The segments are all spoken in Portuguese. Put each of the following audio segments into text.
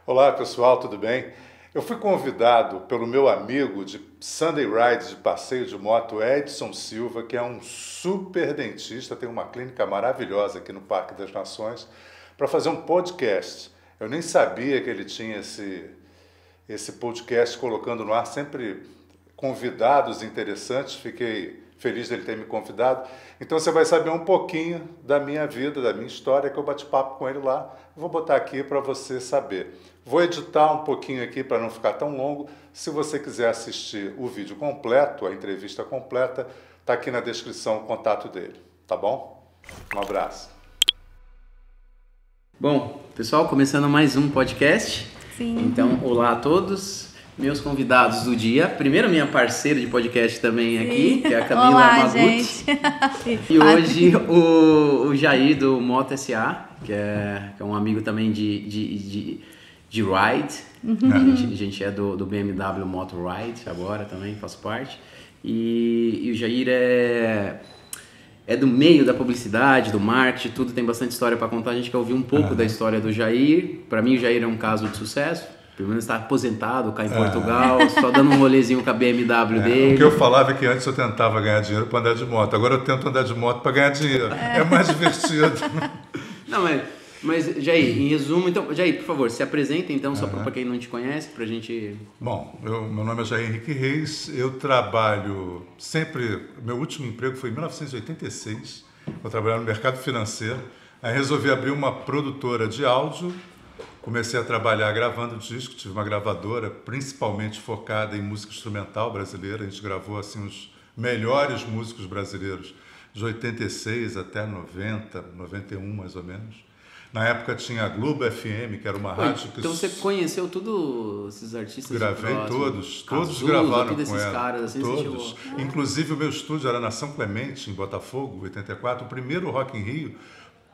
Olá pessoal, tudo bem? Eu fui convidado pelo meu amigo de Sunday Rides de passeio de moto, Edson Silva, que é um super dentista, tem uma clínica maravilhosa aqui no Parque das Nações, para fazer um podcast. Eu nem sabia que ele tinha esse podcast colocando no ar sempre convidados interessantes, fiquei feliz dele ter me convidado. Então você vai saber um pouquinho da minha vida, da minha história, que eu bati papo com ele lá. Vou botar aqui para você saber. Vou editar um pouquinho aqui para não ficar tão longo. Se você quiser assistir o vídeo completo, a entrevista completa, está aqui na descrição o contato dele, tá bom? Um abraço. Bom, pessoal, começando mais um podcast. Sim. Então, olá a todos, meus convidados do dia. Primeiro, minha parceira de podcast também aqui, que é a Camila Olá, Magutti. gente. E hoje o Jair do Moto SA, que é um amigo também de ride. A gente é do BMW Moto Ride agora também, faz parte. E o Jair é do meio da publicidade, do marketing, tudo, tem bastante história para contar. A gente quer ouvir um pouco da história do Jair. Para mim, o Jair é um caso de sucesso. Pelo menos está aposentado, cá em Portugal, só dando um rolezinho com a BMW dele. O que eu falava é que antes eu tentava ganhar dinheiro para andar de moto. Agora eu tento andar de moto para ganhar dinheiro. É mais divertido. Não, mas Jair, em resumo, então, Jair, por favor, se apresenta então, só para quem não te conhece, para a gente... Bom, meu nome é Jair Henrique Reis, eu trabalho sempre, meu último emprego foi em 1986, eu trabalhava no mercado financeiro, aí resolvi abrir uma produtora de áudio, comecei a trabalhar gravando disco, tive uma gravadora principalmente focada em música instrumental brasileira, a gente gravou assim os melhores músicos brasileiros, de 86 até 90, 91 mais ou menos. Na época tinha a Globo FM, que era uma rádio que... Então você conheceu todos esses artistas? Gravei próximos, todos gravaram todos com esses ela. caras, assim, todos. Inclusive o meu estúdio era na São Clemente, em Botafogo, 84, o primeiro Rock in Rio.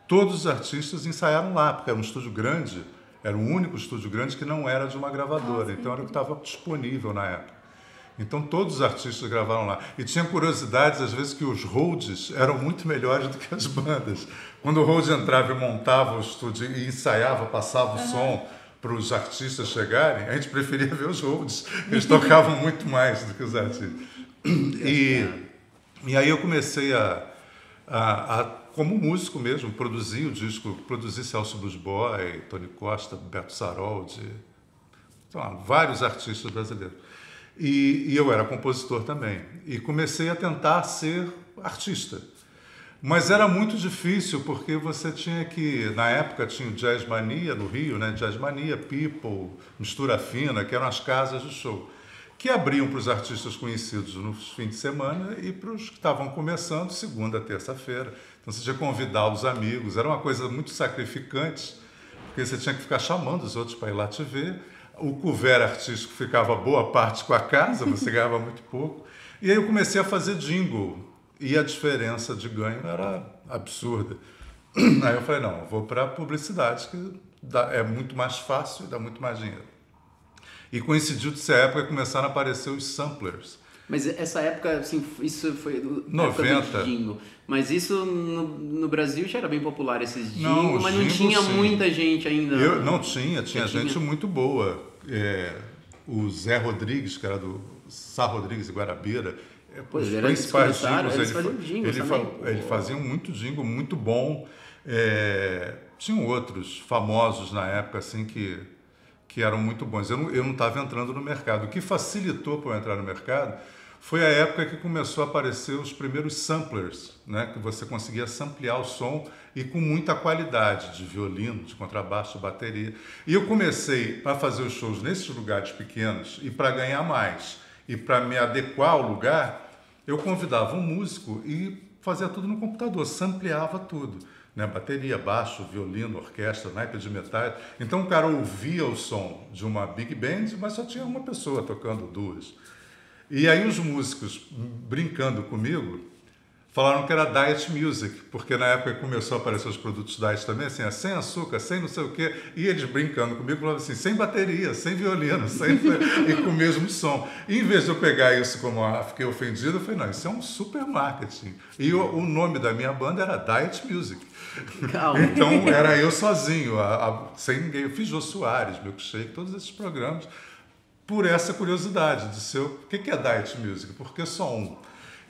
Todos os artistas ensaiaram lá, porque era um estúdio grande, era o único estúdio grande que não era de uma gravadora, então era o que estava disponível na época. Então todos os artistas gravaram lá. E tinha curiosidades, às vezes, que os holds eram muito melhores do que as bandas. Quando o hold entrava e montava o estúdio e ensaiava, passava o som para os artistas chegarem, a gente preferia ver os holds. Eles tocavam muito mais do que os artistas. E aí eu comecei como músico mesmo, produzir o disco, produzir Celso Blues Boy, Tony Costa, Beto Saroldi, vários artistas brasileiros. E eu era compositor também. E comecei a tentar ser artista. Mas era muito difícil, porque você tinha que... Na época tinha o Jazz Mania no Rio, né? Jazz Mania, People, Mistura Fina, que eram as casas de show, que abriam para os artistas conhecidos nos fins de semana e para os que estavam começando segunda, terça-feira. Então você tinha que convidar os amigos. Era uma coisa muito sacrificante, porque você tinha que ficar chamando os outros para ir lá te ver. O couvert artístico ficava boa parte com a casa, você ganhava muito pouco. E aí eu comecei a fazer jingle. E a diferença de ganho era absurda. Aí eu falei, não, eu vou para a publicidade, que é muito mais fácil e dá muito mais dinheiro. E coincidiu dessa época que começaram a aparecer os samplers. Mas essa época, assim, isso foi... 90. Jingle. Mas isso no Brasil já era bem popular, esses jingles, Não, mas não tinha muita gente ainda. Não tinha gente muito boa. O Zé Rodrigues, que era do Sá Rodrigues e Guarabira, os principais jingles, ele fazia muito jingle, muito bom. Tinham outros famosos na época assim que eram muito bons. Eu não estava entrando no mercado. O que facilitou para eu entrar no mercado foi a época que começou a aparecer os primeiros samplers, né? Que você conseguia samplear o som e com muita qualidade de violino, de contrabaixo, de bateria. E eu comecei a fazer os shows nesses lugares pequenos e para ganhar mais e para me adequar ao lugar, eu convidava um músico e fazia tudo no computador, sampleava tudo. Né? Bateria, baixo, violino, orquestra, naipe de metais. Então o cara ouvia o som de uma big band, mas só tinha uma pessoa tocando duas. E aí os músicos, brincando comigo, falaram que era Diet Music, porque na época que começou a aparecer os produtos Diet também, assim, sem açúcar, sem não sei o quê, e eles brincando comigo, falavam assim, sem bateria, sem violino, e com o mesmo som. E em vez de eu pegar isso como, fiquei ofendido, eu falei, não, isso é um super marketing. E o nome da minha banda era Diet Music. Calma. Então, era eu sozinho, sem ninguém. Eu fiz Jô Soares, Milkshake, todos esses programas, por essa curiosidade de ser, o que é Diet Music? Por que só um?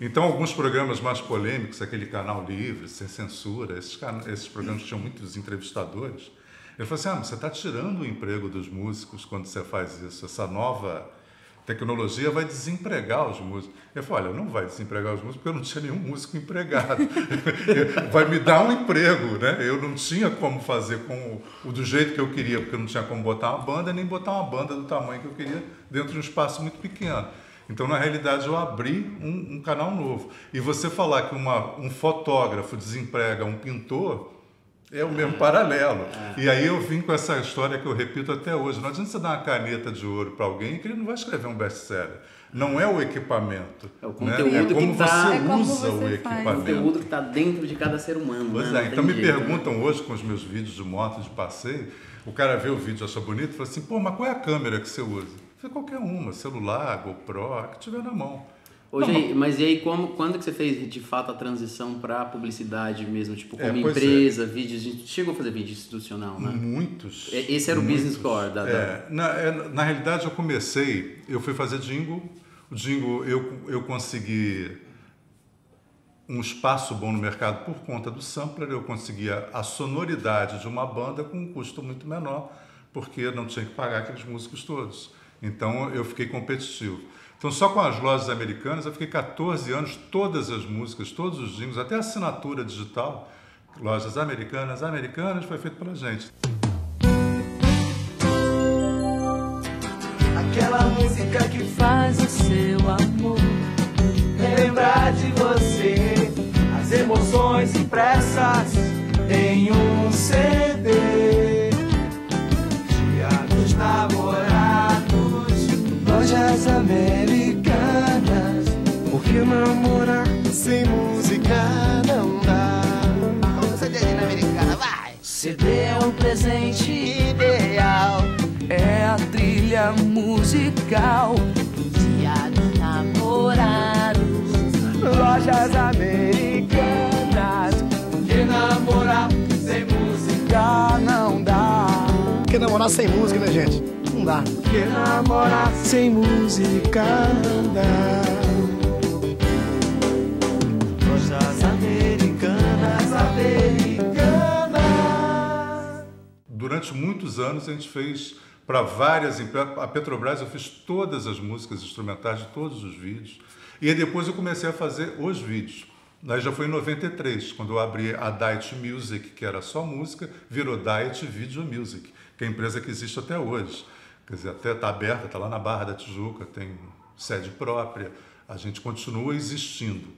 Então, alguns programas mais polêmicos, aquele Canal Livre, Sem Censura, esses programas que tinham muitos entrevistadores, ele falou assim, mas você está tirando o emprego dos músicos quando você faz isso. Essa nova tecnologia vai desempregar os músicos. Eu falei, olha, não vai desempregar os músicos porque eu não tinha nenhum músico empregado. Vai me dar um emprego, né? Eu não tinha como fazer do jeito que eu queria, porque eu não tinha como botar uma banda, nem botar uma banda do tamanho que eu queria dentro de um espaço muito pequeno. Então, na realidade, eu abri um canal novo. E você falar que um fotógrafo desemprega um pintor é o mesmo paralelo. E aí eu vim com essa história que eu repito até hoje. Não adianta você dar uma caneta de ouro para alguém que ele não vai escrever um best-seller. Não é o equipamento. É o conteúdo, né? É como que tá, você usa o equipamento. É o conteúdo que está dentro de cada ser humano. Pois né? então me perguntam hoje com os meus vídeos de moto, de passeio, o cara vê o vídeo, acha bonito e fala assim, mas qual é a câmera que você usa? Eu falei, qualquer uma, celular, GoPro, a que tiver na mão. Hoje, mas e aí, quando que você fez de fato a transição para publicidade mesmo, tipo como empresa, vídeos, chegou a fazer vídeo institucional, né? Muitos. Esse era o business core Na realidade eu fui fazer jingle, o jingle eu consegui um espaço bom no mercado por conta do sampler, eu conseguia a sonoridade de uma banda com um custo muito menor, porque não tinha que pagar aqueles músicos todos. Então eu fiquei competitivo. Então, só com as lojas americanas, eu fiquei 14 anos, todas as músicas, todos os jingles, até a assinatura digital, lojas americanas, foi feito pela gente. Aquela música que faz o seu amor lembrar de você, as emoções impressas em um CD. Dia dos namorados, lojas americanas, porque namorar sem música não dá. Vamos no CD na Americana, vai! CD é um presente ideal, é a trilha musical. Dia dos namorados, Lojas americanas, porque namorar sem música não dá. Porque namorar sem música, né, gente? Não dá. Porque namorar sem música não dá. Lojas americanas, americanas. Durante muitos anos a gente fez para várias empresas. A Petrobras eu fiz todas as músicas instrumentais de todos os vídeos. E aí depois eu comecei a fazer os vídeos. Aí já foi em 93, quando eu abri a Diet Music, que era só música, virou Diet Video Music, que é a empresa que existe até hoje. Quer dizer, até está aberta, está lá na Barra da Tijuca, tem sede própria, a gente continua existindo.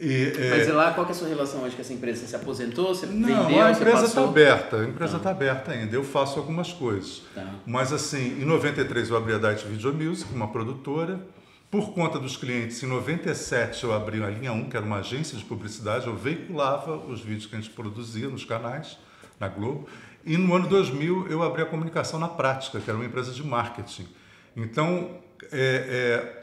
Mas e lá, qual que é a sua relação hoje com essa empresa? Você se aposentou? Você vendeu? Não, a empresa está aberta, está aberta ainda, eu faço algumas coisas. Mas assim, em 93 eu abri a Diet Video Music, uma produtora. Por conta dos clientes, em 97 eu abri a Linha 1, que era uma agência de publicidade, eu veiculava os vídeos que a gente produzia nos canais, na Globo. E no ano 2000 eu abri a Comunicação na Prática, que era uma empresa de marketing. Então,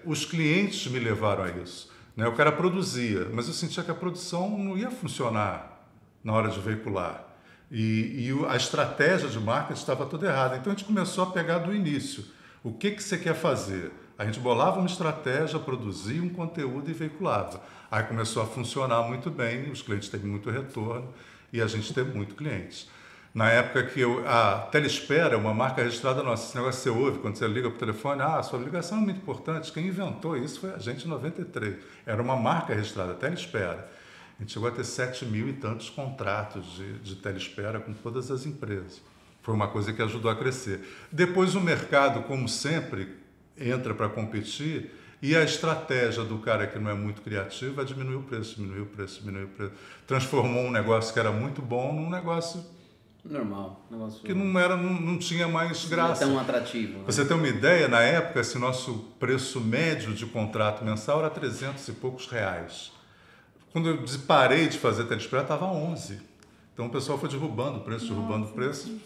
os clientes me levaram a isso. Né? O cara produzia, mas eu sentia que a produção não ia funcionar na hora de veicular. E a estratégia de marketing estava toda errada. Então a gente começou a pegar do início. O que você quer fazer? A gente bolava uma estratégia, produzia um conteúdo e veiculava. Aí começou a funcionar muito bem, os clientes teve muito retorno e a gente teve muito clientes. Na época que a Telespera, uma marca registrada nossa, esse negócio você ouve quando você liga para o telefone, a sua ligação é muito importante. Quem inventou isso foi a gente em 93. Era uma marca registrada, Telespera. A gente chegou a ter 7.000 e tantos contratos de Telespera com todas as empresas. Foi uma coisa que ajudou a crescer. Depois o mercado, como sempre, entra para competir e a estratégia do cara que não é muito criativo vai diminuir o preço. Transformou um negócio que era muito bom num negócio normal, que não tinha mais graça. Não é tão atrativo. Né? Você tem uma ideia, na época, esse nosso preço médio de contrato mensal era 300 e poucos reais. Quando eu parei de fazer telespray, estava 11. Então o pessoal foi derrubando o preço,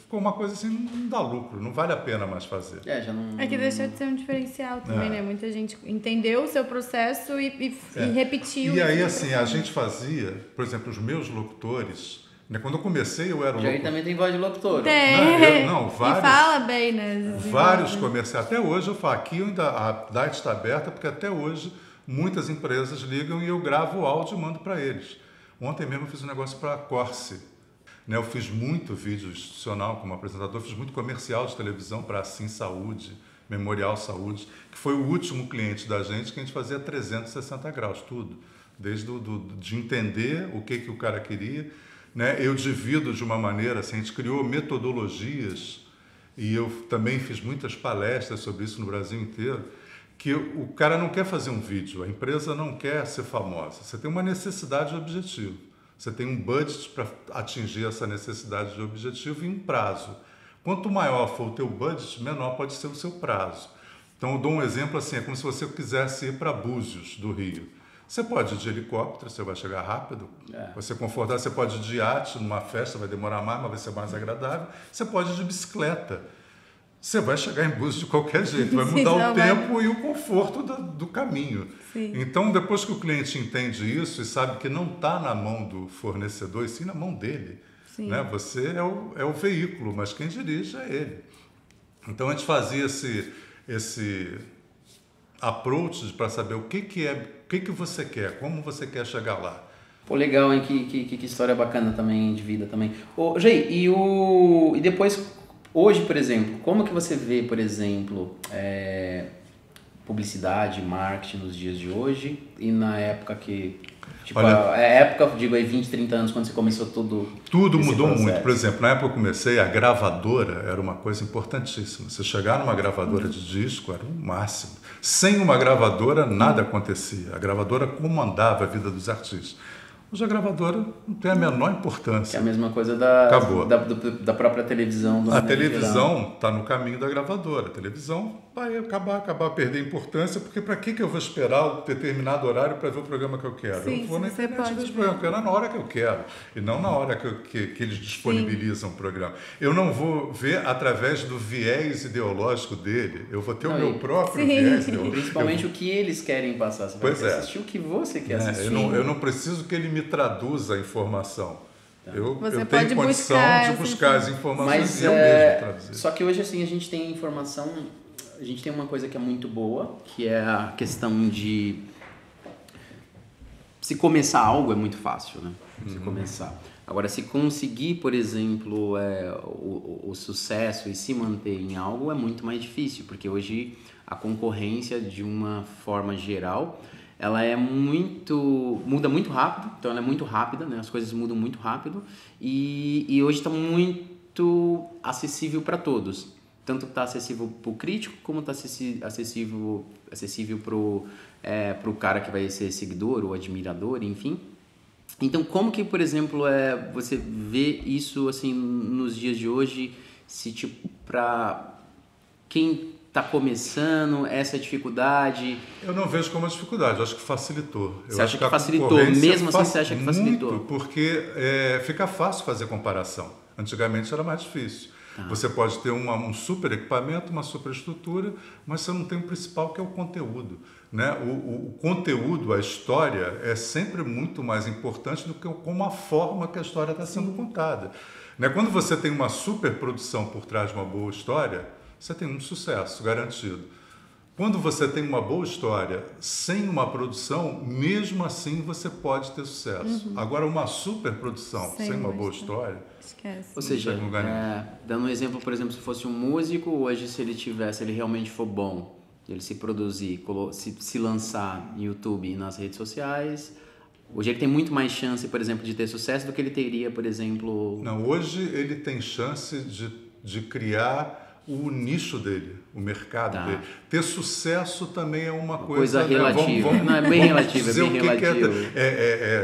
ficou uma coisa assim, não dá lucro, não vale a pena mais fazer. Já não... É que deixou de ser um diferencial também, né? Muita gente entendeu o seu processo e repetiu. E aí, assim, a gente fazia, por exemplo, os meus locutores, né? Quando eu comecei, eu era um Jair também tem voz de locutor. Vários, e fala bem, né? Vários comerciais. Até hoje eu falo, aqui a DAT está aberta, porque até hoje muitas empresas ligam e eu gravo o áudio e mando para eles. Ontem mesmo eu fiz um negócio para a Corse. Né, eu fiz muito vídeo institucional como apresentador, fiz muito comercial de televisão para Assim Saúde, Memorial Saúde, que foi o último cliente da gente que a gente fazia 360 graus, tudo. Desde de entender o que o cara queria. Né, eu divido de uma maneira, assim, a gente criou metodologias, e eu também fiz muitas palestras sobre isso no Brasil inteiro, que o cara não quer fazer um vídeo, a empresa não quer ser famosa, você tem uma necessidade de objetivo. Você tem um budget para atingir essa necessidade de objetivo e um prazo. Quanto maior for o teu budget, menor pode ser o seu prazo. Então, eu dou um exemplo assim, é como se você quisesse ir para Búzios, do Rio. Você pode ir de helicóptero, você vai chegar rápido, vai ser confortável. Você pode ir de iate, numa festa, vai demorar mais, mas vai ser mais agradável. Você pode ir de bicicleta. Você vai chegar em Búzios de qualquer jeito, vai mudar o tempo e o conforto do caminho. Sim. Então, depois que o cliente entende isso e sabe que não está na mão do fornecedor, e sim na mão dele. Né? Você é o veículo, mas quem dirige é ele. Então, a gente fazia esse approach para saber o que você quer, como você quer chegar lá. Pô, legal, hein? Que história bacana também, de vida também. Ô, Jair, e depois... Hoje, por exemplo, como que você vê, por exemplo, publicidade, marketing nos dias de hoje e na época que... Tipo, a época, digo aí, 20, 30 anos, quando você começou tudo mudou muito. Por exemplo, na época que eu comecei, a gravadora era uma coisa importantíssima. Você chegar numa gravadora de disco era o máximo. Sem uma gravadora, nada acontecia. A gravadora comandava a vida dos artistas. Hoje a gravadora não tem a menor importância. Que é a mesma coisa da própria televisão. A televisão está no caminho da gravadora. A televisão vai acabar perder importância, porque para que eu vou esperar um determinado horário para ver o programa que eu quero? Sim, eu vou na internet ver o programa, eu quero na hora que eu quero, e não na hora que eles disponibilizam o programa. Eu não vou ver através do viés ideológico dele, eu vou ter o meu próprio viés ideológico. Principalmente o que eles querem passar. Você vai assistir o que você quer assistir. Eu não preciso que ele me traduza a informação. Eu tenho condição de buscar as informações e eu mesmo traduzir. Só que hoje, assim, a gente tem informação, a gente tem uma coisa que é muito boa, que é a questão de... Se começar algo é muito fácil, né? Se começar. Agora, se conseguir, por exemplo, o sucesso e se manter em algo é muito mais difícil, porque hoje a concorrência, de uma forma geral, ela muda muito rápido, então ela é muito rápida, né? As coisas mudam muito rápido e hoje está muito acessível para todos. Tanto está acessível para o crítico, como está acessível para o cara que vai ser seguidor ou admirador, enfim. Então, como que, por exemplo, você vê isso assim nos dias de hoje, se tipo, para quem está começando, essa dificuldade? Eu não vejo como uma dificuldade, eu acho que facilitou. Você acha que facilitou? Mesmo assim, você acha que facilitou? Muito, porque fica fácil fazer comparação. Antigamente era mais difícil. Você pode ter um super equipamento, uma super estrutura, mas você não tem o principal, que é o conteúdo. Né? O conteúdo, a história, é sempre muito mais importante do que como a forma que a história está sendo contada. Né? Quando você tem uma super produção por trás de uma boa história, você tem um sucesso garantido. Quando você tem uma boa história sem uma produção, mesmo assim você pode ter sucesso. Agora, uma super produção sem uma boa história... Esquece. Ou seja, dando um exemplo, por exemplo, se fosse um músico, hoje se ele realmente for bom, ele se produzir, se lançar no YouTube e nas redes sociais, hoje ele tem muito mais chance, por exemplo, de ter sucesso do que ele teria, por exemplo... Não, hoje ele tem chance de criar o nicho dele, o mercado dele. Ter sucesso também é uma coisa relativa. Não, é bem relativo, é bem relativo.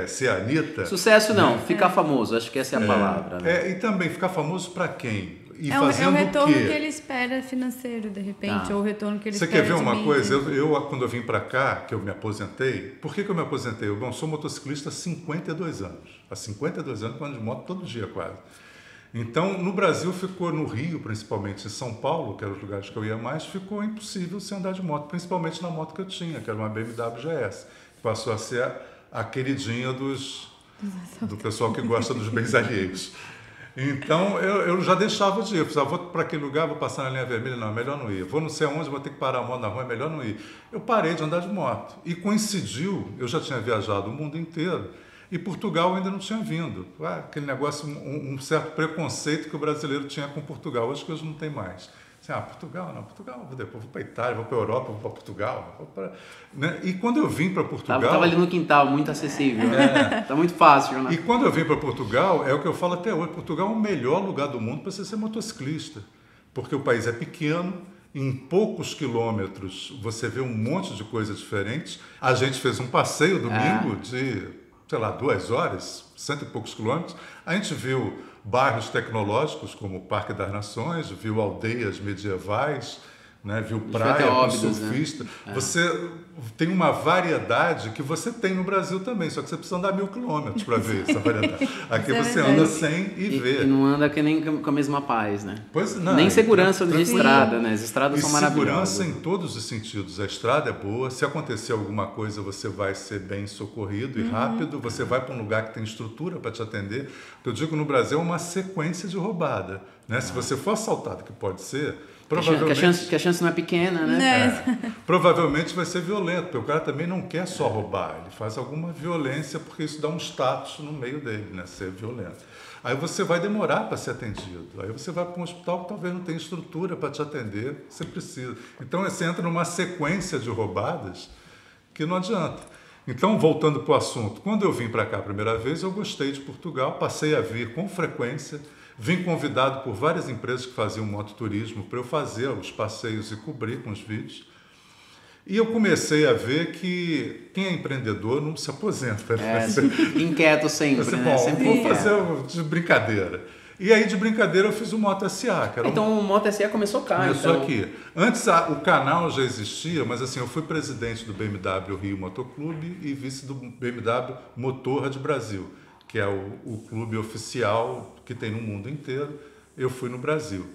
Ser Anitta. Sucesso não, ficar famoso, acho que essa é a palavra. Né? E também ficar famoso para quem? E É o fazendo retorno o quê? que ele espera financeiro, de repente, Tá. ou o retorno que ele Você espera quer ver de uma mídia. coisa? Quando eu vim para cá, que eu me aposentei, por que eu me aposentei? Bom, sou motociclista há 52 anos. Há 52 anos eu ando de moto todo dia quase. Então, no Brasil ficou, no Rio principalmente, em São Paulo, que eram os lugares que eu ia mais, ficou impossível você andar de moto, principalmente na moto que eu tinha, que era uma BMW GS. Passou a ser a queridinha do pessoal que gosta dos bens alheios. Então, eu já deixava de ir. Eu falava, vou para aquele lugar, vou passar na linha vermelha. Não, é melhor não ir. Vou não sei aonde, vou ter que parar a moto na rua, é melhor não ir. Eu parei de andar de moto. E coincidiu, eu já tinha viajado o mundo inteiro, e Portugal ainda não tinha vindo. Aquele negócio, um certo preconceito que o brasileiro tinha com Portugal. Hoje que hoje não tem mais. Assim, Portugal, não, Portugal, depois vou para a Itália, vou para a Europa, vou para Portugal. Né? E quando eu vim para Portugal... Tava ali no quintal, muito acessível. Tá muito fácil, né? E quando eu vim para Portugal, é o que eu falo até hoje, Portugal é o melhor lugar do mundo para você ser motociclista. Porque o país é pequeno, em poucos quilômetros você vê um monte de coisas diferentes. A gente fez um passeio domingo de, sei lá, 2 horas, 100 e poucos quilômetros. A gente viu bairros tecnológicos como o Parque das Nações, viu aldeias medievais, né? Viu praia com surfista. Né? Você tem uma variedade que você tem no Brasil também, só que você precisa andar 1000 quilômetros para ver essa variedade. Aqui você anda sem e vê. E não anda que nem com a mesma paz, né? Pois, não, nem segurança de tranquilo. Estrada, né? As estradas são maravilhosas. Segurança em todos os sentidos. A estrada é boa, se acontecer alguma coisa você vai ser bem socorrido e rápido, você vai para um lugar que tem estrutura para te atender. Eu digo, no Brasil é uma sequência de roubada. Né? Se você for assaltado, que pode ser... Provavelmente, que a chance não é pequena, né? Provavelmente vai ser violento, porque o cara também não quer só roubar, ele faz alguma violência, porque isso dá um status no meio dele, né? Ser violento. Aí você vai demorar para ser atendido, aí você vai para um hospital que talvez não tenha estrutura para te atender, você precisa. Então você entra numa sequência de roubadas que não adianta. Então, voltando para o assunto, quando eu vim para cá a primeira vez, eu gostei de Portugal, passei a vir com frequência. Vim convidado por várias empresas que faziam mototurismo para eu fazer os passeios e cobrir com os vídeos. E eu comecei a ver que quem é empreendedor não se aposenta. Né? Inquieto sempre, você, né? Bom, Sempre vou fazer de brincadeira. E aí, de brincadeira, eu fiz o Moto SA. Que era então, o Moto SA começou cá. Começou então... aqui. Antes, o canal já existia, mas assim, eu fui presidente do BMW Rio Motoclube e vice do BMW Motorrad Brasil, que é o clube oficial que tem no mundo inteiro. Eu fui no Brasil.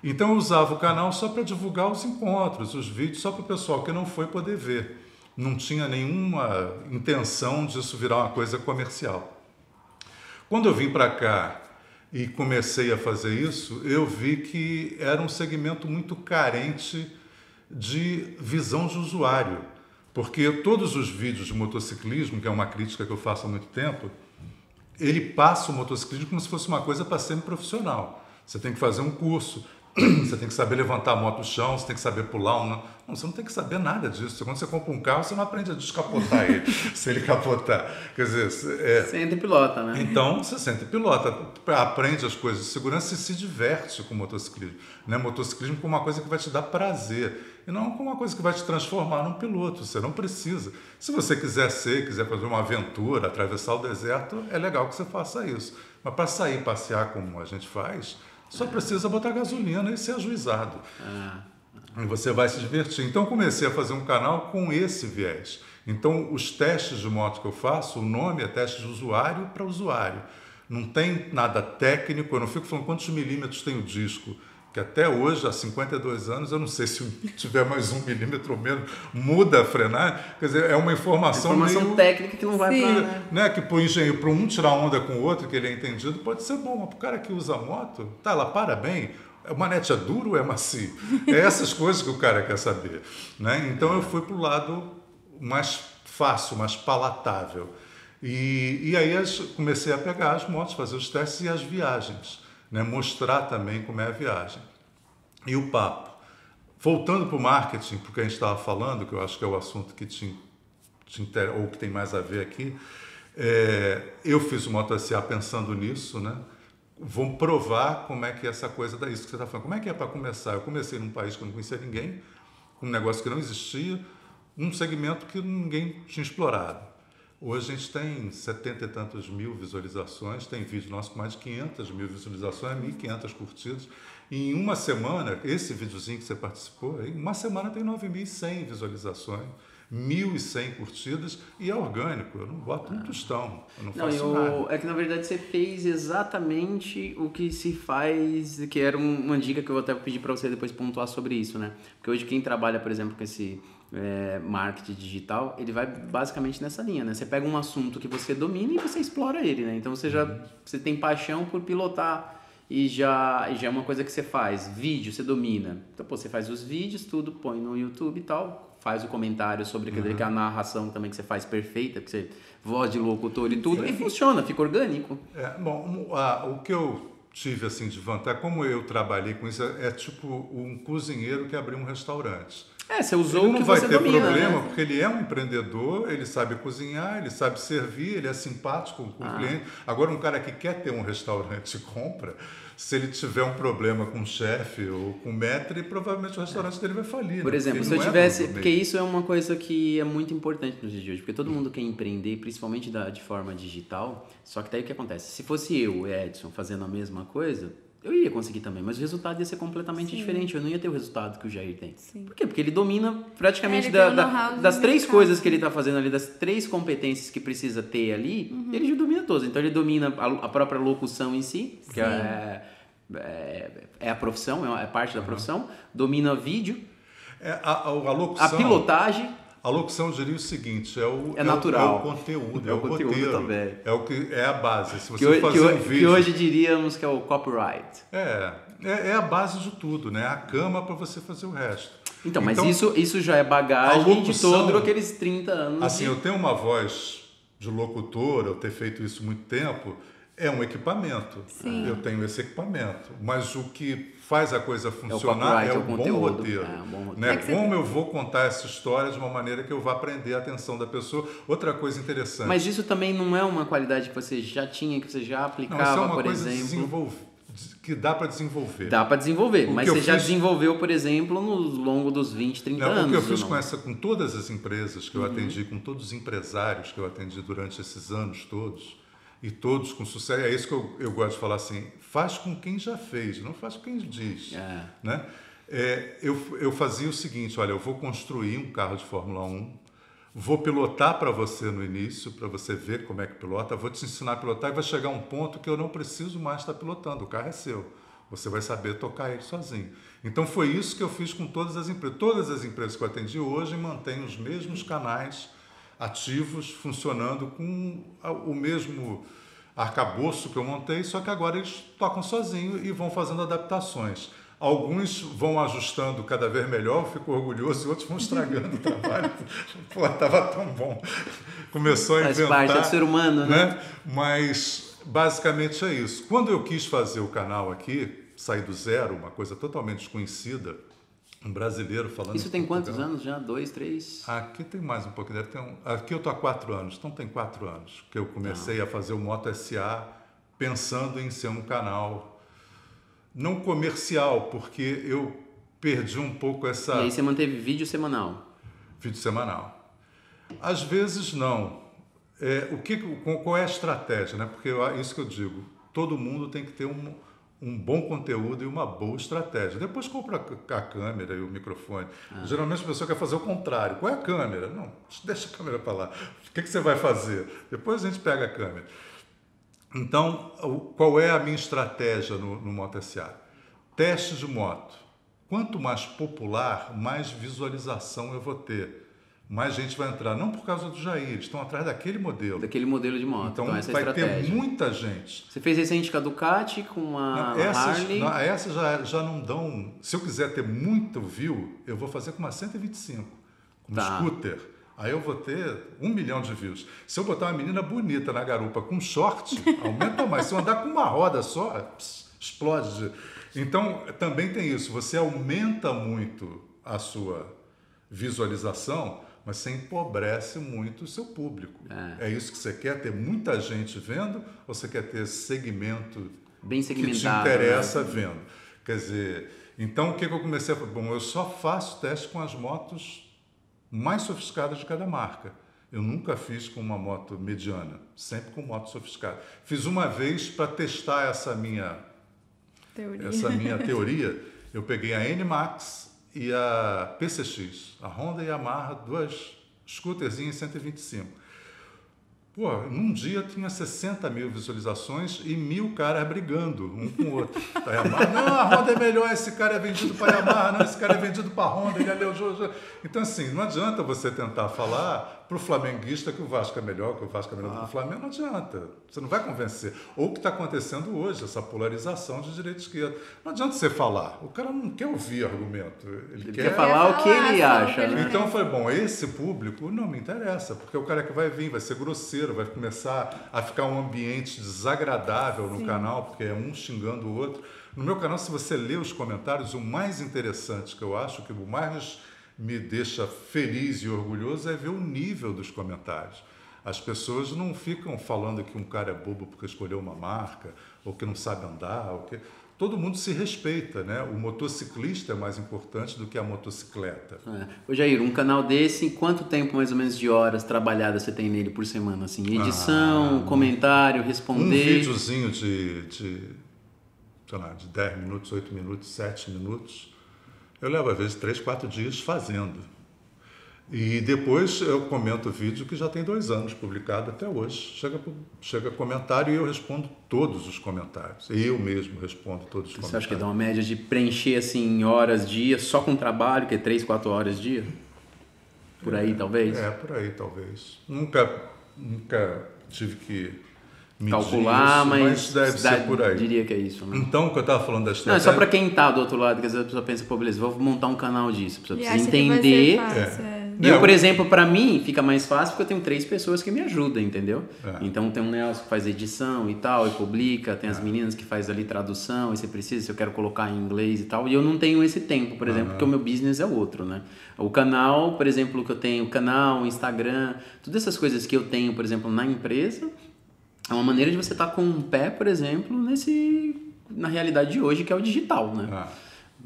Então eu usava o canal só para divulgar os encontros, os vídeos, só para o pessoal que não foi poder ver. Não tinha nenhuma intenção disso virar uma coisa comercial. Quando eu vim para cá e comecei a fazer isso, eu vi que era um segmento muito carente de visão de usuário. Porque todos os vídeos de motociclismo, que é uma crítica que eu faço há muito tempo, ele passa o motociclismo como se fosse uma coisa para semi-profissional. Você tem que fazer um curso, você tem que saber levantar a moto do chão, você tem que saber pular. Não, você não tem que saber nada disso. Quando você compra um carro, você não aprende a descapotar ele, se ele capotar. Quer dizer, você entra e pilota, né? Então, você senta e pilota, aprende as coisas de segurança e se diverte com o motociclismo. Né? Motociclismo como uma coisa que vai te dar prazer. E não como uma coisa que vai te transformar num piloto. Você não precisa. Se você quiser quiser fazer uma aventura, atravessar o deserto, é legal que você faça isso. Mas para sair passear como a gente faz, só precisa botar gasolina e ser ajuizado. E você vai se divertir. Então, comecei a fazer um canal com esse viés. Então, os testes de moto que eu faço, o nome é teste de usuário para usuário. Não tem nada técnico, eu não fico falando quantos milímetros tem o disco. Que até hoje, há 52 anos, eu não sei se tiver mais 1 milímetro ou menos, muda a frenagem. Quer dizer, é uma informação meio... técnica que não vai para... Né? Que para o engenheiro, para um tirar onda com o outro, que ele é entendido, pode ser bom. Mas para o cara que usa moto, tá, ela para bem, a manete é duro ou é macio? É essas coisas que o cara quer saber. Né? Então, eu fui para o lado mais fácil, mais palatável. E aí comecei a pegar as motos, fazer os testes e as viagens. Né, mostrar também como é a viagem. E o papo. Voltando para o marketing, porque a gente estava falando, que eu acho que é o assunto que te interessa, ou que tem mais a ver aqui, eu fiz o Moto SA pensando nisso, né? Vamos provar como é que é essa coisa isso que você está falando. Como é que é para começar? Eu comecei num país que eu não conhecia ninguém, um negócio que não existia, um segmento que ninguém tinha explorado. Hoje a gente tem 70 e tantos mil visualizações, tem vídeo nosso com mais de 500 mil visualizações, 1.500 curtidas. E em uma semana, esse videozinho que você participou, em uma semana tem 9.100 visualizações, 1.100 curtidas e é orgânico. Eu não boto um tostão, eu não faço nada. É que na verdade você fez exatamente o que se faz, que era uma dica que eu até pedi para você depois pontuar sobre isso, né? Porque hoje quem trabalha, por exemplo, com esse marketing digital, ele vai basicamente nessa linha, né? Você pega um assunto que você domina e você explora ele, né? Então você tem paixão por pilotar e já é uma coisa que você faz. Vídeo, você domina. Então, você faz os vídeos, tudo, põe no YouTube e tal, faz o comentário sobre aquela narração também que você faz perfeita, que você voz de locutor e tudo, e funciona, fica orgânico. Bom, o que eu tive assim de vantagem, como eu trabalhei com isso, é tipo um cozinheiro que abriu um restaurante. Você usou o que você domina. Ele não vai ter problema, porque ele é um empreendedor, ele sabe cozinhar, ele sabe servir, ele é simpático com o cliente. Agora, um cara que quer ter um restaurante e compra, se ele tiver um problema com o chefe ou com o maître, provavelmente o restaurante dele vai falir. Por exemplo, se eu tivesse... Porque isso é uma coisa que é muito importante nos dias de hoje, porque todo mundo quer empreender, principalmente de forma digital, só que daí o que acontece? Se fosse eu, Edson, fazendo a mesma coisa, eu ia conseguir também, mas o resultado ia ser completamente diferente. Eu não ia ter o resultado que o Jair tem. Sim. Por quê? Porque ele domina praticamente das três coisas que ele está fazendo ali, das três competências que precisa ter ali, ele já domina todas. Então ele domina a própria locução em si, que é a profissão, é parte da profissão, domina vídeo, a locução, a pilotagem. A locução, eu diria o seguinte, natural. É o conteúdo, é o conteúdo roteiro, também. É a base. Se você fazer um vídeo... Que hoje diríamos que é o copyright. É a base de tudo, né? A cama para você fazer o resto. Então, mas isso já é bagagem de todos aqueles 30 anos. Assim, eu tenho uma voz de locutor, eu ter feito isso muito tempo, é um equipamento. Sim. Eu tenho esse equipamento. Mas o que faz a coisa funcionar é o bom roteiro. Né? Como eu vou contar essa história de uma maneira que eu vá prender a atenção da pessoa. Outra coisa interessante. Mas isso também não é uma qualidade que você já tinha, que você já aplicava, por exemplo? Que dá para desenvolver. Dá para desenvolver, mas você já desenvolveu, por exemplo, no longo dos 20, 30 anos. O que eu fiz com todas as empresas que eu atendi, com todos os empresários que eu atendi durante esses anos todos, e todos com sucesso, é isso que eu gosto de falar assim, faz com quem já fez, não faz com quem diz. Né? Eu fazia o seguinte, olha, eu vou construir um carro de Fórmula 1, vou pilotar para você no início, para você ver como é que pilota, vou te ensinar a pilotar e vai chegar um ponto que eu não preciso mais estar pilotando, o carro é seu. Você vai saber tocar ele sozinho. Então foi isso que eu fiz com todas as empresas. Todas as empresas que eu atendi hoje mantêm os mesmos canais ativos, funcionando com o mesmo arcabouço que eu montei, só que agora eles tocam sozinho e vão fazendo adaptações. Alguns vão ajustando cada vez melhor, eu fico orgulhoso, e outros vão estragando o trabalho. Pô, estava tão bom. Começou a inventar. Faz parte do ser humano, né? Mas basicamente é isso. Quando eu quis fazer o canal aqui, sair do zero, uma coisa totalmente desconhecida, um brasileiro falando... Isso tem quantos anos já? 2, 3? Aqui tem mais um pouco, deve ter aqui eu estou há 4 anos, então tem 4 anos que eu comecei a fazer o Moto SA pensando em ser um canal não comercial, porque eu perdi um pouco essa... E aí você manteve vídeo semanal? Vídeo semanal. Às vezes não. Qual é a estratégia? Né? Porque isso que eu digo, todo mundo tem que ter um bom conteúdo e uma boa estratégia. Depois compra a câmera e o microfone. Geralmente a pessoa quer fazer o contrário. Qual é a câmera? Não, deixa a câmera para lá. O que você vai fazer? Depois a gente pega a câmera. Então, qual é a minha estratégia no Moto SA? Teste de moto. Quanto mais popular, mais visualização eu vou ter. Mais gente vai entrar. Não por causa do Jair, eles estão atrás daquele modelo. Daquele modelo de moto. Então essa vai ter muita gente. Você fez recente com a Ducati, com a Harley? Essas já não dão... Se eu quiser ter muito view, eu vou fazer com uma 125. Com um scooter. Aí eu vou ter 1 milhão de views. Se eu botar uma menina bonita na garupa com short, aumenta mais. Se eu andar com uma roda só, explode. Então, também tem isso. Você aumenta muito a sua visualização, mas você empobrece muito o seu público. É isso que você quer? Ter muita gente vendo ou você quer ter segmento bem segmentado, que te interessa, né? Vendo? Quer dizer, então o que eu comecei a fazer? Bom, eu só faço teste com as motos mais sofisticadas de cada marca. Eu nunca fiz com uma moto mediana, sempre com moto sofisticada. Fiz uma vez para testar essa minha essa minha teoria, eu peguei a NMAX e a PCX, a Honda e a Yamaha, duas scooterzinhas 125. Pô, num dia tinha 60 mil visualizações e 1000 caras brigando um com o outro. A Yamaha, não, a Honda é melhor, esse cara é vendido para a Yamaha, não, esse cara é vendido para a Honda, ele é o Jojo. Então, assim, não adianta você tentar falar para o flamenguista que o Vasco é melhor, que o Vasco é melhor do que o Flamengo, não adianta. Você não vai convencer. Ou o que está acontecendo hoje, essa polarização de direita e esquerda. Não adianta você falar. O cara não quer ouvir argumento. Ele quer falar o que ele acha, né? Então eu falei, bom, esse público não me interessa, porque o cara que vai vir vai ser grosseiro, vai começar a ficar um ambiente desagradável no canal, porque é um xingando o outro. No meu canal, se você ler os comentários, o mais interessante que eu acho, que o mais me deixa feliz e orgulhoso é ver o nível dos comentários. As pessoas não ficam falando que um cara é bobo porque escolheu uma marca, ou que não sabe andar, ou que... Todo mundo se respeita, né? O motociclista é mais importante do que a motocicleta. Ô Jair, um canal desse, quanto tempo mais ou menos de horas trabalhadas você tem nele por semana? Assim, edição, comentário, responder? Um videozinho de 10 minutos, 8 minutos, 7 minutos, eu levo às vezes 3, 4 dias fazendo. E depois eu comento o vídeo que já tem 2 anos publicado até hoje. Chega comentário e eu respondo todos os comentários. Eu mesmo respondo todos os comentários. Você acha que dá uma média de preencher assim horas, dia, só com trabalho, que é 3, 4 horas dia? Por aí, talvez? Por aí, talvez. Nunca tive que calcular, mas deve ser por aí. Diria que é isso, né? Então, o que eu estava falando da estratégia... Não, é só para quem está do outro lado, que às vezes a pessoa pensa, pô, beleza, vou montar um canal disso. A pessoa precisa entender... Eu, por exemplo, para mim, fica mais fácil porque eu tenho 3 pessoas que me ajudam, entendeu? Então, tem um Nelson que faz edição e tal, e publica, tem as meninas que faz ali tradução, e se precisa, se eu quero colocar em inglês e tal, e eu não tenho esse tempo, por exemplo, porque o meu business é outro, né? O canal, por exemplo, que eu tenho, o canal, Instagram, todas essas coisas que eu tenho, por exemplo, na empresa, é uma maneira de você estar com um pé, por exemplo, na realidade de hoje, que é o digital, né?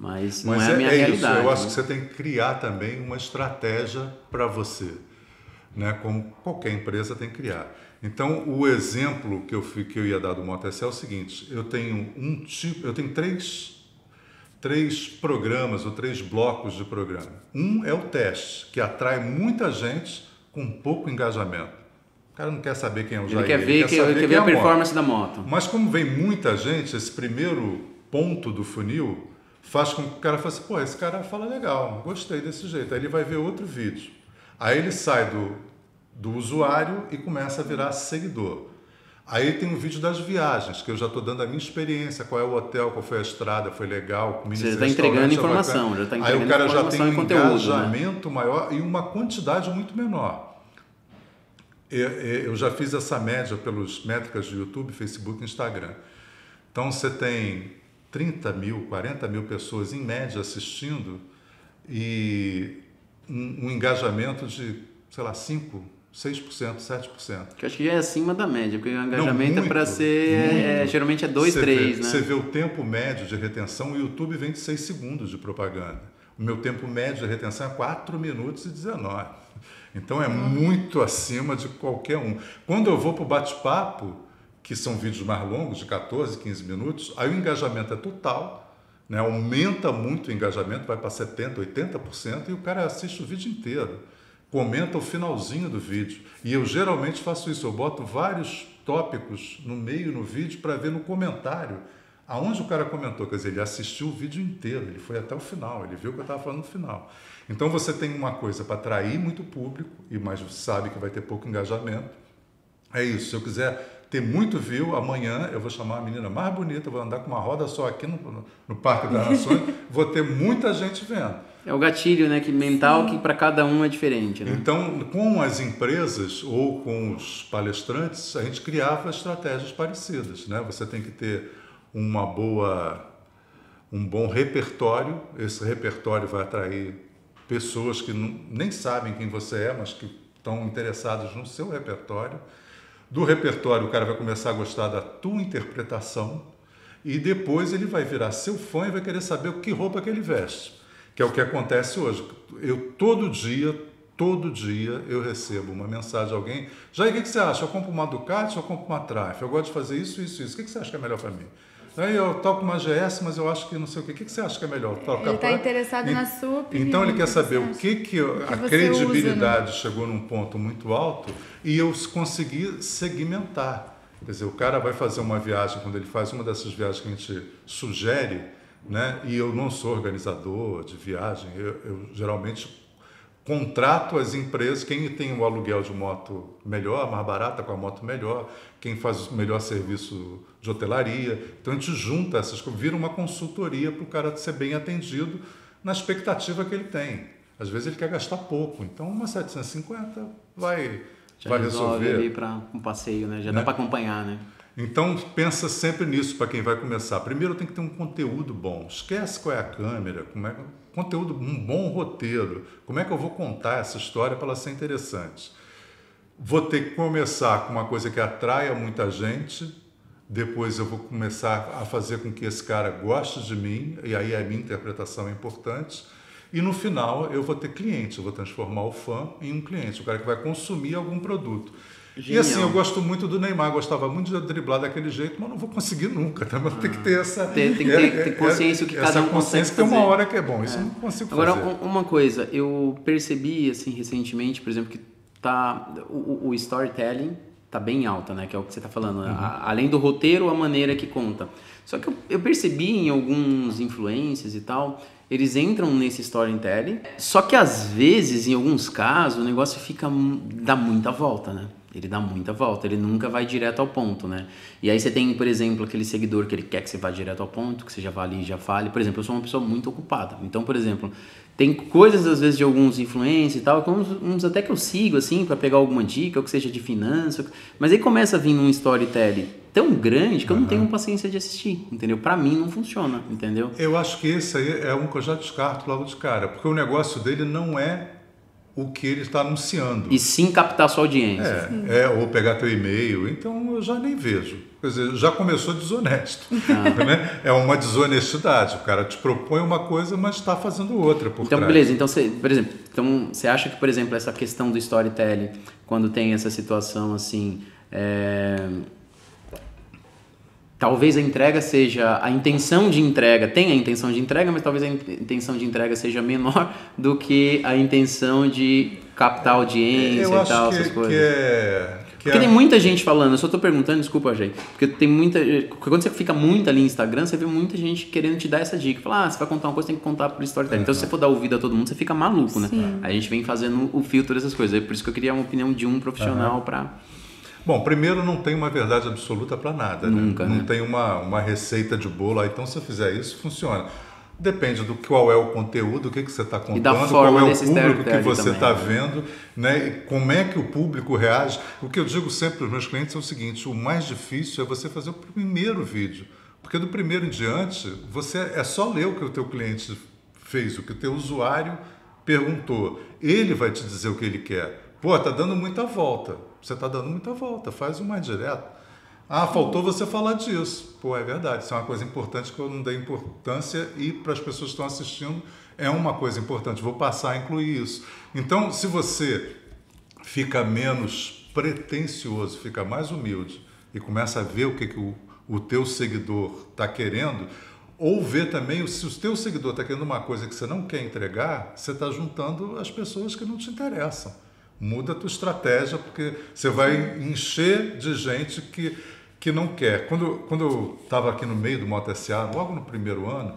Mas não é a minha realidade. Isso. Eu acho que você tem que criar também uma estratégia para você, né? Como qualquer empresa tem que criar. Então, o exemplo que eu ia dar do MotoSL é o seguinte: eu tenho três programas ou 3 blocos de programa. Um é o teste, que atrai muita gente com pouco engajamento. O cara não quer saber quem é o Jair. Ele quer ver a performance da moto. Mas como vem muita gente, esse primeiro ponto do funil faz com que o cara fale assim, pô, esse cara fala legal, gostei desse jeito. Aí ele vai ver outro vídeo. Aí ele sai do usuário e começa a virar seguidor. Aí tem um vídeo das viagens, que eu já estou dando a minha experiência, qual é o hotel, qual foi a estrada, foi legal. Você já está entregando informação. Aí o cara já tem um engajamento maior e uma quantidade muito menor. Eu já fiz essa média pelas métricas de YouTube, Facebook e Instagram. Então você tem 30 mil, 40 mil pessoas em média assistindo e um engajamento de, sei lá, 5%, 6%, 7%. Que eu acho que já é acima da média, porque o engajamento é para ser, geralmente é 2, 3, né? Você vê o tempo médio de retenção, o YouTube vem de 6 segundos de propaganda. O meu tempo médio de retenção é 4 minutos e 19. Então é muito acima de qualquer um. Quando eu vou para o bate-papo, que são vídeos mais longos, de 14, 15 minutos, aí o engajamento é total, né? Aumenta muito o engajamento, vai para 70%, 80%, e o cara assiste o vídeo inteiro, comenta o finalzinho do vídeo. E eu geralmente faço isso, eu boto vários tópicos no meio no vídeo para ver no comentário aonde o cara comentou, quer dizer, ele assistiu o vídeo inteiro, ele foi até o final, ele viu o que eu estava falando no final. Então você tem uma coisa para atrair muito público, mas sabe que vai ter pouco engajamento. É isso, se eu quiser ter muito view, amanhã eu vou chamar a menina mais bonita, vou andar com uma roda só aqui no Parque das Nações, vou ter muita gente vendo. É o gatilho, né, que mental, que para cada um é diferente, né? Então, com as empresas ou com os palestrantes, a gente criava estratégias parecidas, né? Você tem que ter um bom repertório, esse repertório vai atrair pessoas que nem sabem quem você é, mas que estão interessadas no seu repertório. Do repertório, o cara vai começar a gostar da tua interpretação e depois ele vai virar seu fã e vai querer saber que roupa que ele veste, que é o que acontece hoje. Todo dia eu recebo uma mensagem de alguém, Jair, o que você acha? Eu compro uma Ducati ou eu compro uma Triumph? Eu gosto de fazer isso. O que você acha que é melhor para mim? Aí eu toco uma GS, mas eu acho que não sei o quê. O que você acha que é melhor? Ele está interessado na sua opinião. Então ele quer saber o que a credibilidade chegou num ponto muito alto e eu consegui segmentar. Quer dizer, o cara vai fazer uma viagem, quando ele faz uma dessas viagens que a gente sugere, né? E eu não sou organizador de viagem, eu geralmente contrato as empresas, quem tem o aluguel de moto melhor, mais barata, com a moto melhor, quem faz o melhor serviço de hotelaria. Então a gente junta essas coisas, vira uma consultoria para o cara ser bem atendido na expectativa que ele tem. Às vezes ele quer gastar pouco, então uma 750 vai resolver ali para um passeio, né? Já dá para acompanhar, né? Então pensa sempre nisso para quem vai começar. Primeiro tem que ter um conteúdo bom. Esquece qual é a câmera, conteúdo, um bom roteiro. Como é que eu vou contar essa história para ela ser interessante? Vou ter que começar com uma coisa que atraia muita gente. Depois eu vou começar a fazer com que esse cara goste de mim, e aí a minha interpretação é importante. E no final eu vou ter cliente, eu vou transformar o fã em um cliente, o cara que vai consumir algum produto. Genial. E assim, eu gosto muito do Neymar, gostava muito de driblar daquele jeito, mas não vou conseguir nunca. Também tem que ter essa... Tem que ter consciência que cada um consegue fazer. Tem uma hora que é bom, isso eu não consigo fazer. Agora, uma coisa, eu percebi assim recentemente, por exemplo, que o storytelling tá bem alta, né? Que é o que você tá falando. Além do roteiro, a maneira que conta. Só que eu percebi em alguns influencers e tal, eles entram nesse storytelling, só que às vezes, em alguns casos, o negócio dá muita volta, né? Ele dá muita volta, ele nunca vai direto ao ponto, né? E aí você tem, por exemplo, aquele seguidor que ele quer que você vá direto ao ponto, que você já vá ali e já fale. Por exemplo, eu sou uma pessoa muito ocupada. Então, por exemplo, tem coisas, às vezes, de alguns influencers e tal, uns até que eu sigo, assim, para pegar alguma dica, ou que seja de finanças. Mas aí começa a vir num storytelling tão grande que eu não tenho paciência de assistir, entendeu? Para mim não funciona, entendeu? Eu acho que esse aí é um que eu já descarto logo de cara, porque o negócio dele não é o que ele está anunciando. E sim captar sua audiência. Ou pegar teu e-mail. Então eu já nem vejo. Quer dizer, já começou desonesto. Né? É uma desonestidade. O cara te propõe uma coisa, mas está fazendo outra por então, trás. Beleza. Então, você acha que, por exemplo, essa questão do storytelling, quando tem essa situação assim... Talvez a entrega seja, a intenção de entrega, tem a intenção de entrega, mas talvez a intenção de entrega seja menor do que a intenção de captar audiência e tal, essas coisas. Porque tem muita gente falando, eu só tô perguntando, desculpa, gente, porque quando você fica muito ali no Instagram, você vê muita gente querendo te dar essa dica, fala, você vai contar uma coisa, tem que contar por storytelling. Então se você for dar ouvido a todo mundo, você fica maluco, né? A gente vem fazendo o filtro dessas coisas, é por isso que eu queria uma opinião de um profissional para... Bom, primeiro não tem uma verdade absoluta para nada. Nunca, né? Não tem uma receita de bolo. Então, se eu fizer isso, funciona. Depende do qual é o conteúdo, o que você está contando, qual é o público que você está vendo, né? E como é que o público reage. O que eu digo sempre para os meus clientes é o seguinte, o mais difícil é você fazer o primeiro vídeo. Porque do primeiro em diante, é só ler o que o teu cliente fez, o que o teu usuário perguntou. Ele vai te dizer o que ele quer. Pô, tá dando muita volta. Você está dando muita volta, faz o mais direto. Faltou você falar disso. Pô, é verdade, isso é uma coisa importante que eu não dei importância e para as pessoas que estão assistindo é uma coisa importante, vou passar a incluir isso. Então, se você fica menos pretensioso, fica mais humilde e começa a ver o que o teu seguidor está querendo, ou ver também, se o teu seguidor está querendo uma coisa que você não quer entregar, você está juntando as pessoas que não te interessam. Muda a tua estratégia, porque você vai encher de gente que não quer. Quando eu estava aqui no meio do Moto SA, logo no primeiro ano,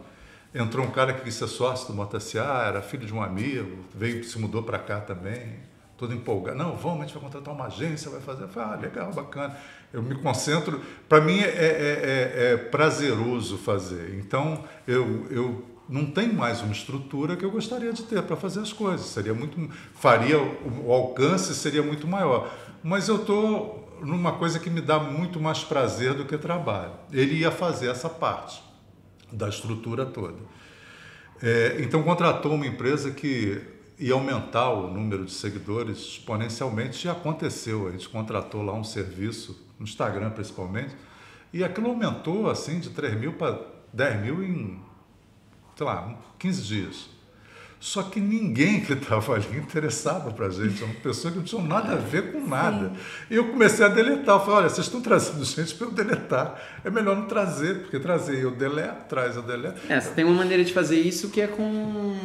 entrou um cara que quis ser sócio do Moto SA, era filho de um amigo, se mudou para cá também, todo empolgado. Não, a gente vai contratar uma agência, vai fazer. Eu falei, legal, bacana. Eu me concentro. Para mim é prazeroso fazer. Então, eu não tenho mais uma estrutura que eu gostaria de ter para fazer as coisas. O alcance seria muito maior. Mas eu estou numa coisa que me dá muito mais prazer do que trabalho. Ele ia fazer essa parte da estrutura toda. Então, contratou uma empresa que ia aumentar o número de seguidores exponencialmente, e aconteceu. A gente contratou lá um serviço, no Instagram principalmente, e aquilo aumentou assim de 3 mil para 10 mil em, sei lá, 15 dias. Só que ninguém que estava ali interessava para a gente, uma pessoa que não tinha nada a ver com nada. E eu comecei a deletar, eu falei, olha, vocês estão trazendo gente para eu deletar, é melhor não trazer, porque trazer eu deleto, traz eu deleto. Você tem uma maneira de fazer isso que é com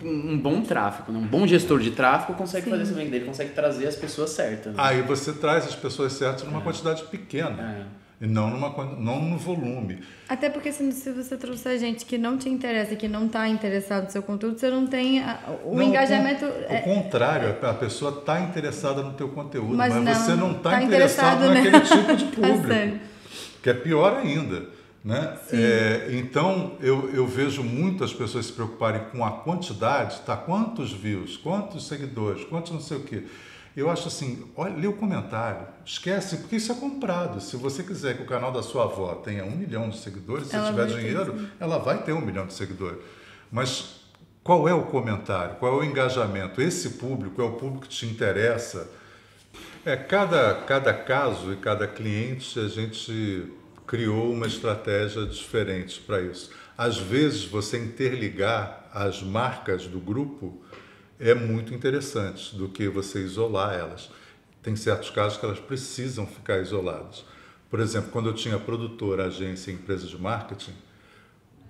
um bom tráfego, né? Um bom gestor de tráfego consegue fazer isso também, ele consegue trazer as pessoas certas. Né? Aí você traz as pessoas certas numa quantidade pequena. E não no volume. Até porque se você trouxer gente que não te interessa, que não está interessado no seu conteúdo, você não tem o engajamento... O contrário, a pessoa está interessada no teu conteúdo, mas você não está tá interessado naquele tipo de público, Tá que é pior ainda. Né? Então, eu vejo muitas pessoas se preocuparem com a quantidade, tá? Quantos views, quantos seguidores, quantos não sei o quê. Eu acho assim, olha, lê o comentário, esquece, porque isso é comprado. Se você quiser que o canal da sua avó tenha 1 milhão de seguidores, se tiver dinheiro, ela vai ter 1 milhão de seguidores. Mas qual é o comentário? Qual é o engajamento? Esse público é o público que te interessa? Cada caso e cada cliente, a gente criou uma estratégia diferente para isso. Às vezes, você interligar as marcas do grupo é muito interessante do que você isolar elas. Tem certos casos que elas precisam ficar isoladas. Por exemplo, quando eu tinha produtora, agência e empresa de marketing,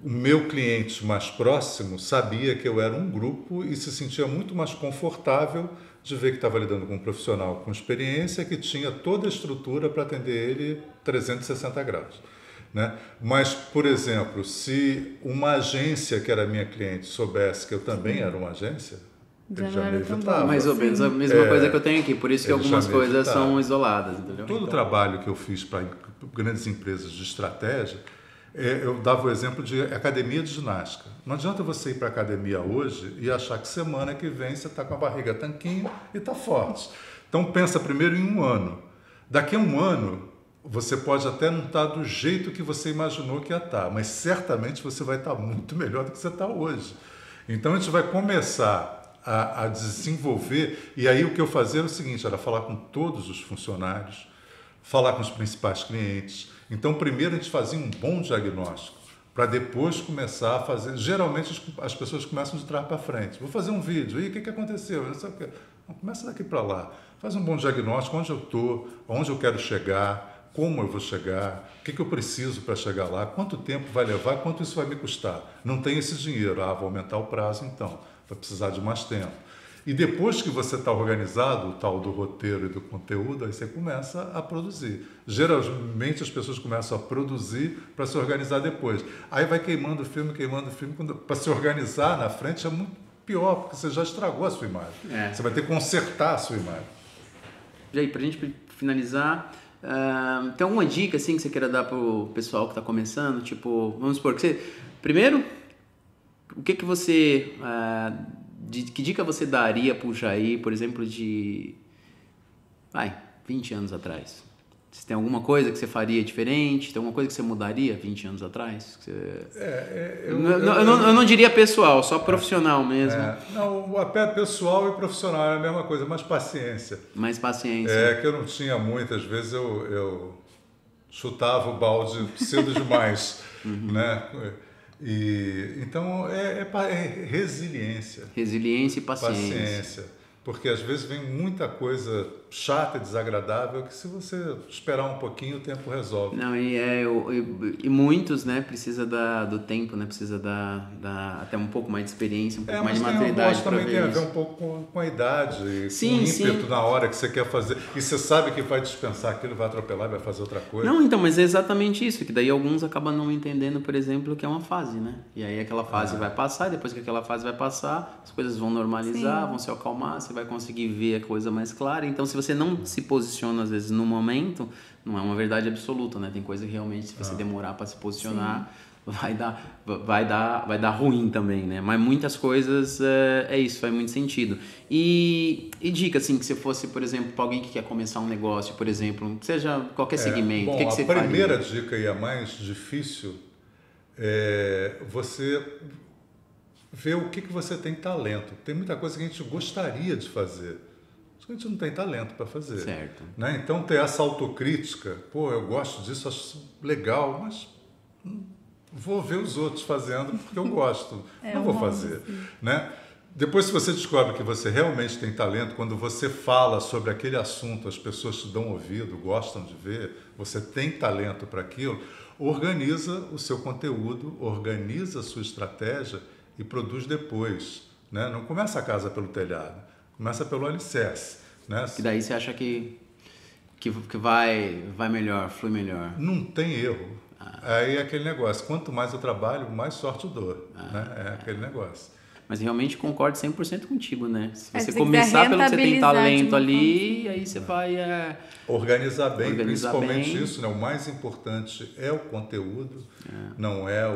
o meu cliente mais próximo sabia que eu era um grupo e se sentia muito mais confortável de ver que estava lidando com um profissional com experiência que tinha toda a estrutura para atender ele 360 graus. Né? Mas, por exemplo, se uma agência que era minha cliente soubesse que eu também era uma agência, ele já me evitava. Mais ou menos a mesma coisa que eu tenho aqui, por isso que algumas coisas são isoladas. Entendeu? Todo o trabalho que eu fiz para grandes empresas de estratégia, eu dava o exemplo de academia de ginástica. Não adianta você ir para a academia hoje e achar que semana que vem você está com a barriga tanquinho e está forte. Então pensa primeiro em 1 ano. Daqui a 1 ano, você pode até não estar do jeito que você imaginou que ia estar, mas certamente você vai estar muito melhor do que você está hoje. Então a gente vai começar a desenvolver, e aí o que eu fazia era o seguinte, era falar com todos os funcionários, falar com os principais clientes. Então, primeiro a gente fazia um bom diagnóstico, para depois começar a fazer... Geralmente as pessoas começam de trás para frente. Vou fazer um vídeo, e o que aconteceu? Não sei o quê. Não, começa daqui para lá. Faz um bom diagnóstico, onde eu estou, onde eu quero chegar, como eu vou chegar, o que eu preciso para chegar lá, quanto tempo vai levar, quanto isso vai me custar. Não tem esse dinheiro, vou aumentar o prazo então, vai precisar de mais tempo. E depois que você está organizado, o tal do roteiro e do conteúdo, aí você começa a produzir. Geralmente as pessoas começam a produzir para se organizar depois. Aí vai queimando o filme, para se organizar na frente é muito pior, porque você já estragou a sua imagem. Você vai ter que consertar a sua imagem. E aí, para a gente finalizar, tem alguma dica assim, que você queira dar para o pessoal que está começando? Tipo, vamos supor que você... Primeiro, o que você... que dica você daria para o Jair, por exemplo, de 20 anos atrás? Se tem alguma coisa que você faria diferente? Tem alguma coisa que você mudaria 20 anos atrás? Eu não diria pessoal, só profissional mesmo. Não, até pessoal e profissional é a mesma coisa, mas paciência. Mais paciência. Que eu não tinha muitas vezes, eu chutava o balde cedo demais, né? Então é resiliência. Resiliência e paciência. Paciência. Porque às vezes vem muita coisa chata e desagradável que se você esperar um pouquinho o tempo resolve. Não, e muitos, né, precisa do tempo, né, precisa até um pouco mais de experiência, um pouco mais de maturidade. Mas também tem a ver um pouco com a idade, com o ímpeto na hora que você quer fazer. E você sabe que vai dispensar aquilo, vai atropelar e vai fazer outra coisa. Não, então, mas é exatamente isso, que daí alguns acabam não entendendo, por exemplo, que é uma fase, né? E aí aquela fase vai passar, e depois que aquela fase vai passar, as coisas vão normalizar, vão se acalmar, você vai conseguir ver a coisa mais clara. Então, se você não se posiciona, às vezes, no momento, não é uma verdade absoluta, né? Tem coisa que realmente, se você demorar para se posicionar, vai dar ruim também, né? Mas muitas coisas, isso, faz muito sentido. E dica, assim, que se fosse, por exemplo, para alguém que quer começar um negócio, por exemplo, seja qualquer segmento, o que você faria? A primeira dica e a mais difícil é você ver o que você tem talento. Tem muita coisa que a gente gostaria de fazer, a gente não tem talento para fazer. Certo. Né? Então, ter essa autocrítica, eu gosto disso, acho legal, mas vou ver os outros fazendo porque eu gosto. Não vou fazer. Né? Depois, se você descobre que você realmente tem talento, quando você fala sobre aquele assunto, as pessoas te dão ouvido, gostam de ver, você tem talento para aquilo, organiza o seu conteúdo, organiza a sua estratégia e produz depois, né? Não começa a casa pelo telhado, começa pelo alicerce, né? E daí você acha que vai melhor, flui melhor? Não tem erro. Aí é aquele negócio, quanto mais eu trabalho, mais sorte eu dou, né? É aquele negócio. Mas realmente concordo 100% contigo, né? Se você você começar pelo que você tem rentabilizar talento de uma ali, aí você vai... Organizar bem, principalmente bem. isso, né? O mais importante é o conteúdo, não é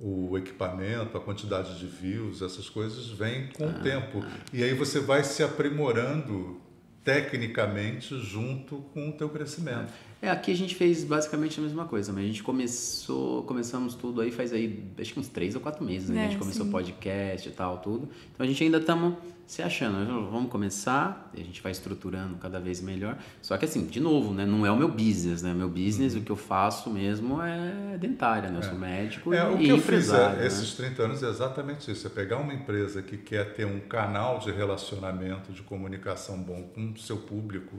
o equipamento, a quantidade de views, essas coisas vêm com o tempo. E aí você vai se aprimorando tecnicamente junto com o teu crescimento. Aqui a gente fez basicamente a mesma coisa, mas a gente começamos tudo aí faz aí, acho que uns 3 ou 4 meses, né? A gente começou podcast e tal, tudo. Então a gente ainda estamos se achando, vamos começar, a gente vai estruturando cada vez melhor. Só que assim, de novo, né? Não é o meu business, né? Meu business, o que eu faço mesmo é dentária, né? Eu sou médico e o que eu fiz empresário. Esses 30 anos é exatamente isso, é pegar uma empresa que quer ter um canal de relacionamento, de comunicação bom com o seu público,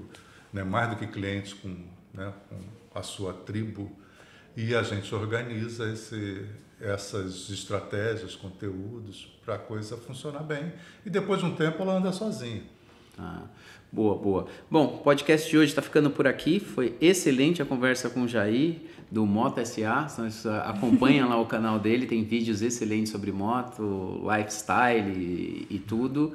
né? Mais do que clientes com a sua tribo, e a gente organiza essas estratégias, conteúdos para a coisa funcionar bem, e depois de um tempo ela anda sozinha. Boa. Bom, o podcast de hoje está ficando por aqui. Foi excelente a conversa com o Jair, do Moto SA. Acompanha lá o canal dele, tem vídeos excelentes sobre moto, lifestyle e tudo.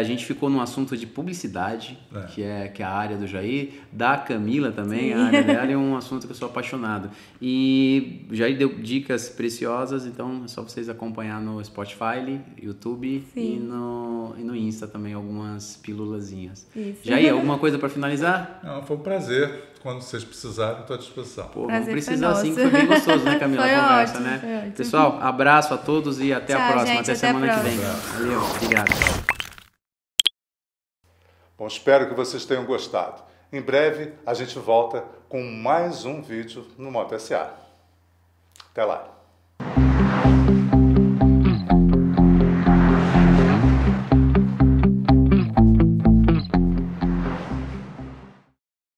A gente ficou num assunto de publicidade, que é a área do Jair, da Camila também, a área dela é um assunto que eu sou apaixonado. E o Jair deu dicas preciosas, então é só vocês acompanhar no Spotify, YouTube e no Insta também algumas pílulazinhas. Isso. Jair, alguma coisa para finalizar? Não, foi um prazer. Quando vocês precisarem, estou à disposição. Vamos precisar sim, que foi bem gostoso, né, Camila? Foi a conversa, ótimo, né? foi ótimo. Pessoal, abraço a todos e até a próxima. Gente, até semana que vem. próxima. Valeu, obrigado. Bom, espero que vocês tenham gostado. Em breve, a gente volta com mais um vídeo no Moto SA. Até lá.